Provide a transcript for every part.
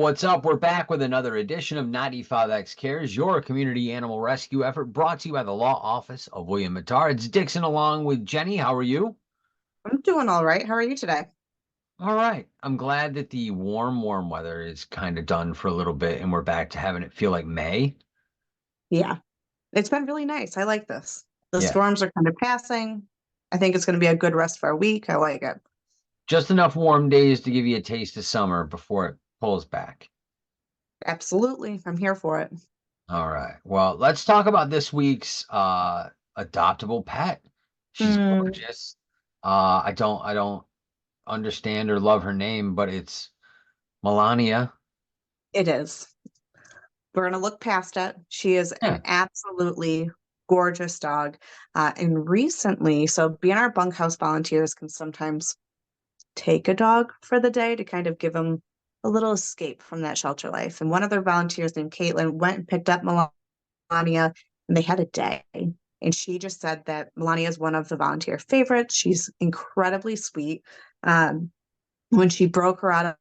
what's up? We're back with another edition of 95X Cares, your community animal rescue effort brought to you by the Law Office of William Mattar. It's Dixon along with Jenny. How are you? I'm doing all right. How are you today? All right. I'm glad that the warm weather is kind of done for a little bit and we're back to having it feel like May. Yeah, it's been really nice. I like this. The Yeah, storms are kind of passing. I think it's going to be a good rest of our week. I like it. just enough warm days to give you a taste of summer before it pulls back. Absolutely. I'm here for it. All right. Well, let's talk about this week's adoptable pet. She's Hmm, gorgeous. I don't understand or love her name, but it's Melania. it is. We're going to look past it. She is an Yeah. absolutely gorgeous dog. And recently, so B R Bunkhouse volunteers can sometimes take a dog for the day to kind of give them a little escape from that shelter life. And one of their volunteers named Caitlin went and picked up Melania, and they had a day. And she just said that Melania is one of the volunteer favorites. She's incredibly sweet. Um, when she broke her out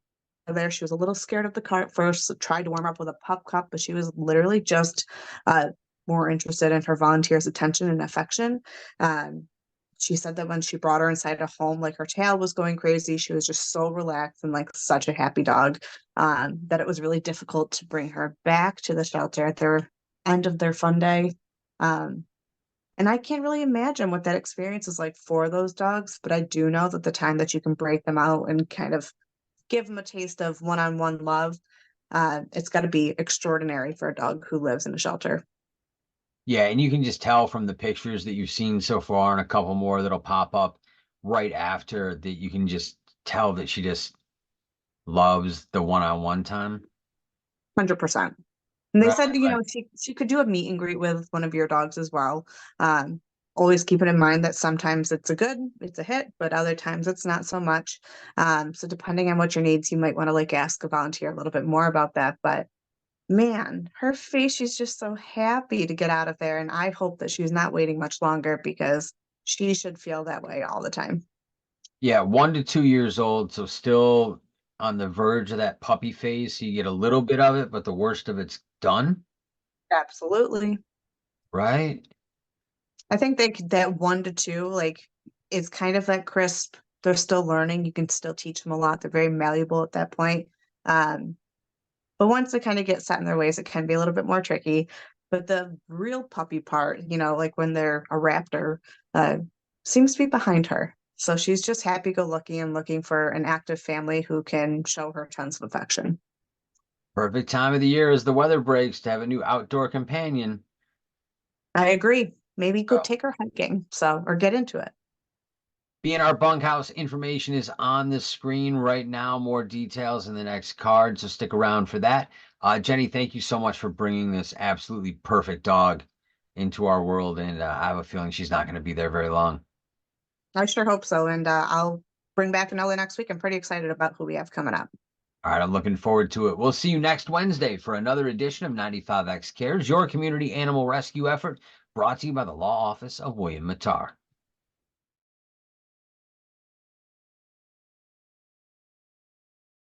of there, she was a little scared of the car at first, so tried to warm up with a pup cup, but she was literally just uh, more interested in her volunteers' attention and affection. Um, she said that when she brought her inside a home, like her tail was going crazy. She was just so relaxed and like such a happy dog, that it was really difficult to bring her back to the shelter at their end of their fun day. Um, and I can't really imagine what that experience is like for those dogs, but I do know that the time that you can break them out and kind of give them a taste of one-on-one love, it's got to be extraordinary for a dog who lives in a shelter. Yeah, and you can just tell from the pictures that you've seen so far and a couple more that'll pop up right after that you can just tell that she just loves the one-on-one time. 100%. And they Right, said, right. she could do a meet and greet with one of your dogs as well. Always keeping in mind that sometimes it's a hit, but other times it's not so much. So depending on what your needs, you might want to like ask a volunteer a little bit more about that. But man, her face, she's just so happy to get out of there. And I hope that she's not waiting much longer because she should feel that way all the time. Yeah, 1 to 2 years old, so still on the verge of that puppy phase. So you get a little bit of it, but the worst of it's done, Absolutely. right? I think that 1 to 2, like, is kind of that crisp. They're still learning. You can still teach them a lot. They're very malleable at that point. Um, but once they kind of get set in their ways, it can be a little bit more tricky. But the real puppy part, like when they're a raptor, uh, seems to be behind her. So she's just happy-go-lucky and looking for an active family who can show her tons of affection. Perfect time of the year as the weather breaks to have a new outdoor companion. I agree. Maybe go So take her hiking, or get into it. B R Bunkhouse information is on the screen right now. More details in the next card, so stick around for that. Jenny, thank you so much for bringing this absolutely perfect dog into our world, and I have a feeling she's not going to be there very long. I sure hope so. And I'll bring back another next week. I'm pretty excited about who we have coming up. All right, I'm looking forward to it. We'll see you next Wednesday for another edition of 95X Cares, your community animal rescue effort brought to you by the Law Office of William Mattar.